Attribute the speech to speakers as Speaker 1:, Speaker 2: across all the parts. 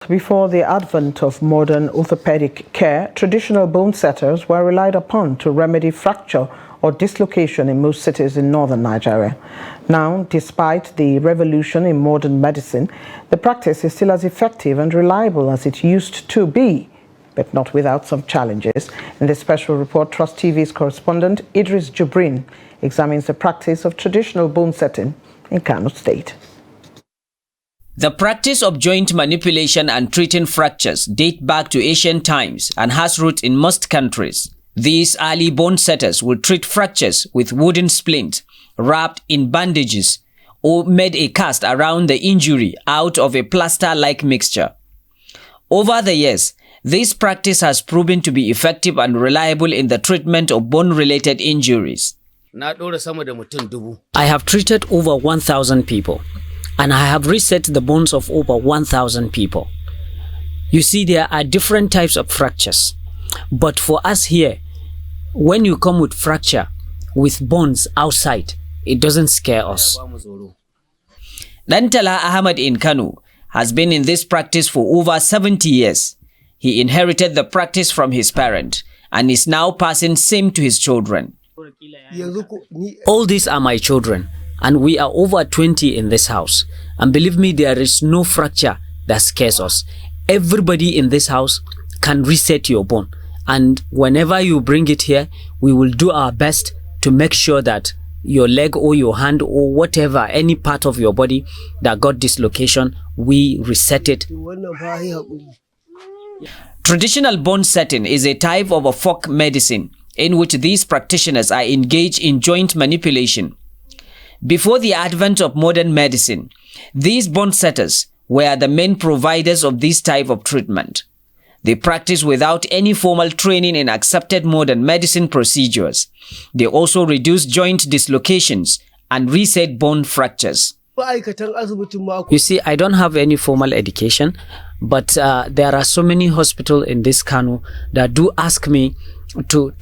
Speaker 1: Before the advent of modern orthopedic care, traditional bone setters were relied upon to remedy fracture or dislocation in most cities in northern Nigeria. Now, despite the revolution in modern medicine, the practice is still as effective and reliable as it used to be, but not without some challenges. In this special report, Trust TV's correspondent Idris Jubrin examines the practice of traditional bone setting in Kano State.
Speaker 2: The practice of joint manipulation and treating fractures date back to ancient times and has roots in most countries. These early bone setters would treat fractures with wooden splints wrapped in bandages or made a cast around the injury out of a plaster-like mixture. Over the years, this practice has proven to be effective and reliable in the treatment of bone-related injuries.
Speaker 3: I have treated over 1,000 people. And I have reset the bones of over 1,000 people. You see, there are different types of fractures. But for us here, when you come with fracture with bones outside, it doesn't scare us.
Speaker 2: Dantala Ahmad in Kano has been in this practice for over 70 years. He inherited the practice from his parent and is now passing same to his children.
Speaker 3: All these are my children. And we are over 20 in this house. And believe me, there is no fracture that scares us. Everybody in this house can reset your bone. And whenever you bring it here, we will do our best to make sure that your leg or your hand or whatever, any part of your body that got dislocation, we reset it.
Speaker 2: Traditional bone setting is a type of a folk medicine in which these practitioners are engaged in joint manipulation. Before the advent of modern medicine, these bone setters were the main providers of this type of treatment. They practice without any formal training in accepted modern medicine procedures. They also reduce joint dislocations and reset bone fractures.
Speaker 3: You see, I don't have any formal education, but there are so many hospitals in this Kano that do ask me to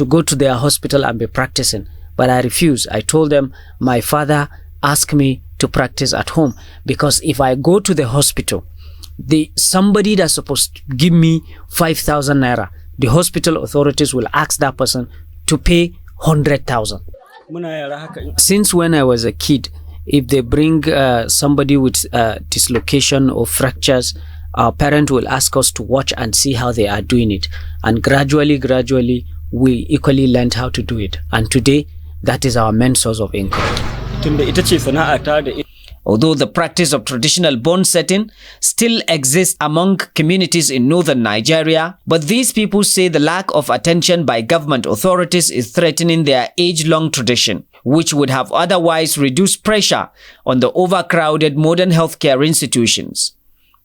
Speaker 3: go to their hospital and be practicing. But I refuse. I told them my father asked me to practice at home because if I go to the hospital, somebody that's supposed to give me 5,000 naira, the hospital authorities will ask that person to pay 100,000. Since when I was a kid, if they bring somebody with dislocation or fractures, our parent will ask us to watch and see how they are doing it. And gradually, we equally learned how to do it. And today, that is our main source of income.
Speaker 2: Although the practice of traditional bone setting still exists among communities in northern Nigeria, but these people say the lack of attention by government authorities is threatening their age-long tradition, which would have otherwise reduced pressure on the overcrowded modern healthcare institutions.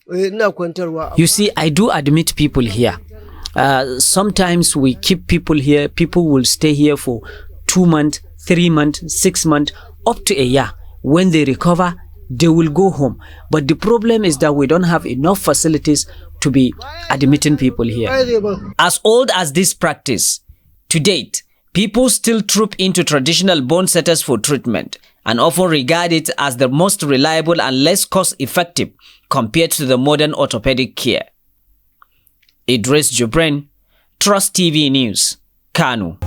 Speaker 3: You see, I do admit people here. Sometimes we keep people here. People will stay here for 2 months, 3 months, 6 months, up to a year. When they recover, they will go home. But the problem is that we don't have enough facilities to be admitting people here.
Speaker 2: As old as this practice, to date, people still troop into traditional bone setters for treatment and often regard it as the most reliable and less cost-effective compared to the modern orthopedic care. Idris Jubrin, Trust TV News, Kano.